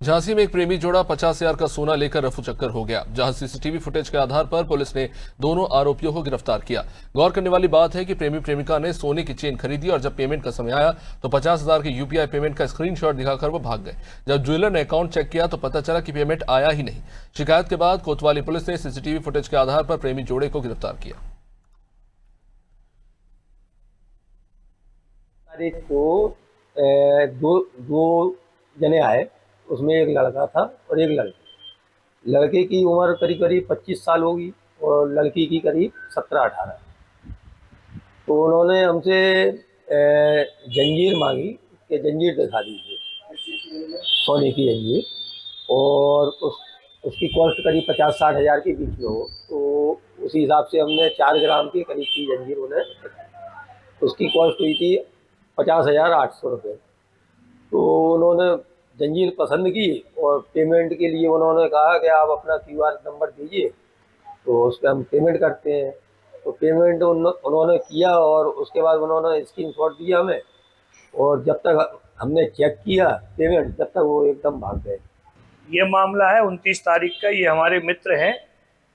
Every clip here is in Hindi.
झांसी में एक प्रेमी जोड़ा 50,000 का सोना लेकर रफू चक्कर हो गया। जहां सीसीटीवी फुटेज के आधार पर पुलिस ने दोनों आरोपियों को गिरफ्तार किया। गौर करने वाली बात है कि प्रेमी प्रेमिका ने सोने की चेन खरीदी और जब पेमेंट का समय आया तो 50,000 के यूपीआई पेमेंट का स्क्रीनशॉट दिखाकर वो भाग गए। जब ज्वेलर ने अकाउंट चेक किया तो पता चला कि पेमेंट आया ही नहीं। शिकायत के बाद कोतवाली पुलिस ने सीसीटीवी फुटेज के आधार पर प्रेमी जोड़े को गिरफ्तार किया। तारीख को दो दो जने आए। उसमें एक लड़का था और एक लड़की। लड़के की उम्र करीब करीब 25 साल होगी और लड़की की करीब 17-18। तो उन्होंने हमसे जंजीर मांगी कि जंजीर दिखा दीजिए, सोने की जंजीर, और उसकी कॉस्ट करीब 50-60 हज़ार के बीच में हो। तो उसी हिसाब से हमने 4 ग्राम की करीब की जंजीर उन्हें दिखाई। उसकी कॉस्ट हुई थी 50,800 रुपये। तो उन्होंने जंजीर पसंद की और पेमेंट के लिए उन्होंने कहा कि आप अपना क्यूआर नंबर दीजिए तो उस पर हम पेमेंट करते हैं। तो पेमेंट उन्होंने किया और उसके बाद उन्होंने स्क्रीनशॉट दिया हमें, और जब तक हमने चेक किया पेमेंट तब तक वो एकदम भाग गए। ये मामला है 29 तारीख का। ये हमारे मित्र हैं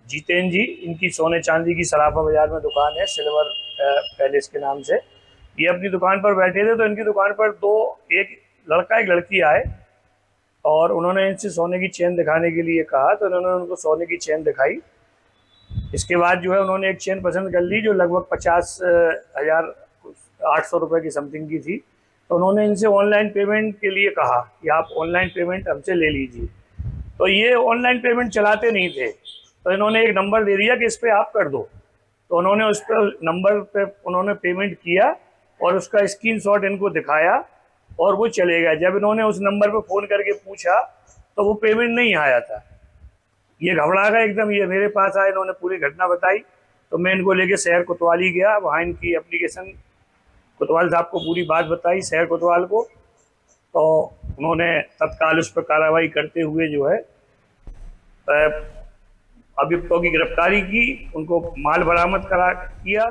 जितेंद्र जी। इनकी सोने चांदी की सराफा बाजार में दुकान है, सिल्वर पैलेस के नाम से। ये अपनी दुकान पर बैठे थे तो इनकी दुकान पर एक लड़का एक लड़की आए और उन्होंने इनसे सोने की चेन दिखाने के लिए कहा। तो उन्होंने उनको सोने की चेन दिखाई। इसके बाद जो है उन्होंने एक चेन पसंद कर ली जो लगभग 50,800 रुपये की समथिंग की थी। तो उन्होंने इनसे ऑनलाइन पेमेंट के लिए कहा कि आप ऑनलाइन पेमेंट हमसे ले लीजिए। तो ये ऑनलाइन पेमेंट चलाते नहीं थे, तो इन्होंने एक नंबर दे दिया कि इस पर आप कर दो। तो उन्होंने उस पर नंबर पे उन्होंने पेमेंट किया और उसका स्क्रीनशॉट इनको दिखाया और वो चले गए। जब इन्होंने उस नंबर पर फ़ोन करके पूछा तो वो पेमेंट नहीं आया था। ये घबरा गए एकदम, ये मेरे पास आए, इन्होंने पूरी घटना बताई। तो मैं इनको लेके शहर कोतवाली गया। वहाँ इनकी एप्लीकेशन कोतवाल साहब को पूरी बात बताई, शहर कोतवाल को। तो उन्होंने तत्काल उस पर कार्रवाई करते हुए जो है अभियुक्तों की गिरफ्तारी की, उनको माल बरामद किया